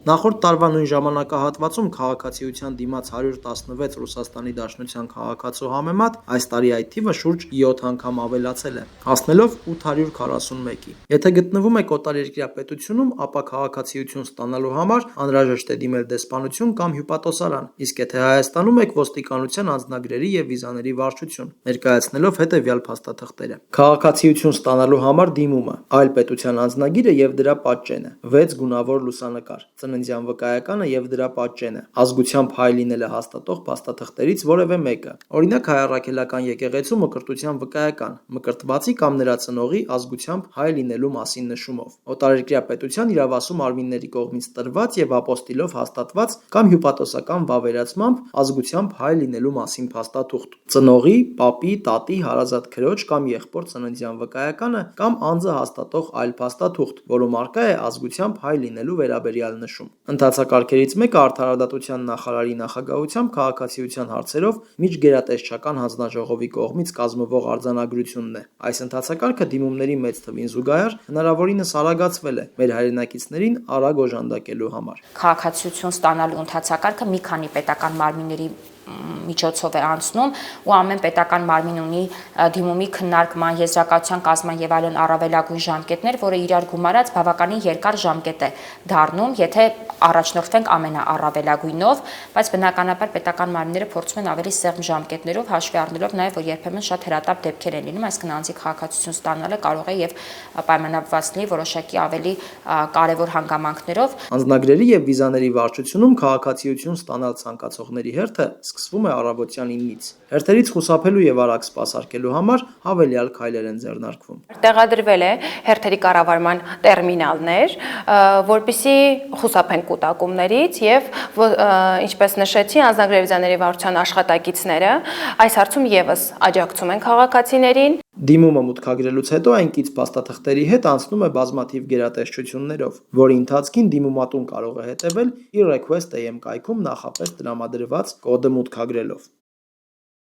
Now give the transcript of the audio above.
Նախորդ տարվա նույն ժամանակահատվածում քաղաքացիության դիմաց 116 Ռուսաստանի Դաշնության քաղաքացու համեմատ այս տարի այդ թիվը շուրջ 7 անգամ ավելացել է, հասնելով 841-ի։ Եթե գտնվում եք օտարերկրյա պետությունում, ապա քաղաքացիություն ստանալու համար անհրաժեշտ է դիմել դեսպանություն կամ հյուպատոսարան, իսկ եթե Հայաստանում եք ոստիկանության անձնագրերի և վիզաների վարչություն, ներկայացնելով հետևյալ փաստաթղթերը. Քաղաքացիություն ստանալու համար դիմումը, այլ պետության անձնագիրը և դրա պատճենը, 6 գունավոր լուսանկար, ծննդյան վկայականը և դրա պատճենը, ազգությամբ հայ լինելը հաստատող փաստաթղթերից որևէ մեկը, օրինակ Հայ առաքելական եկեղեցու մկրտության վկայական, մկրտվածի կամ նրա ծնողի ազգությամբ հայ լինելու մասին նշումով, օտարերկրյա պետության իրավասու մարմինների կողմից տրված և ապոստիլով հաստատված կամ հյուպատոսական վավերացմամբ ազգությամբ հայ լինելու մասին փաստաթուղթ, ծնողի, պապի, տատի, հարազատ քրոջ կամ եղբոր ծննդյան վկայականը կամ անձը հաստատող այլ փաստաթուղթ, որում առկա է ազգությամբ հայ լինելու վերաբերյալ նշում։ Ընթացակարգերից մեկը Արդարադատության նախարարի նախագահությամբ քաղաքացիության հարցերով միջգերատեսչական հանձնաժողովի կողմից կազմվող արձանագրությունն է։ Այս ընթացակարգը դիմումների մեծ թվին զուգահեռ հնարավորինս արագացվել է մեր հայրենակիցներին արագ օժանդակելու համար։ Քաղաքացիություն ստանալու ընթացակարգը մի քանի պետական մարմինների միջոցով է անցնում ու ամեն պետական մարմին ունի դիմումի քննարկման, եզրակացության կազմման եւ այլն առավելագույն ժամկետներ, որը իրար գումարած բավականին երկար ժամկետ է դառնում, եթե առաջնորդվենք ամենաառավելագույնով, բայց բնականաբար պետական մարմինները փորձում են ավելի սեղմ ժամկետներով հաշվի առնելով նաեւ, որ երբեմն շատ հրատապ դեպքեր են լինում, այսինքն անձի քաղաքացիություն ստանալը կարող է եւ պայմանավորված լինի որոշակի ավելի կարեւոր հանգամանքներով։ Անձնագրերի եւ վիզաների վարչությունում քաղաքացիություն ստանալ ցանկացողների հերթը սկսվում է առավոտյան 9-ից։ Հերթերից խուսափելու եւ արագ սպասարկելու համար հավելյալ քայլեր են ձեռնարկվում։ Տեղադրվել է հերթերի կառավարման տերմինալներ, որպեսզի խուսափեն կուտակումներից եւ ինչպես նշեցի, անձնագրերի վիզաների վարչության աշխատակիցները այս հարցում եւս աջակցում են քաղաքացիներին։ Դիմումը մուտքագրելուց հետո այն կից փաստաթղթերի հետ անցնում է բազմաթիվ գերատեսչություններով, որի ընթացքին դիմումատուն կարող է հետևել իր request.am կայքում նախապես տրամադրված կոդը մուտքագրելով։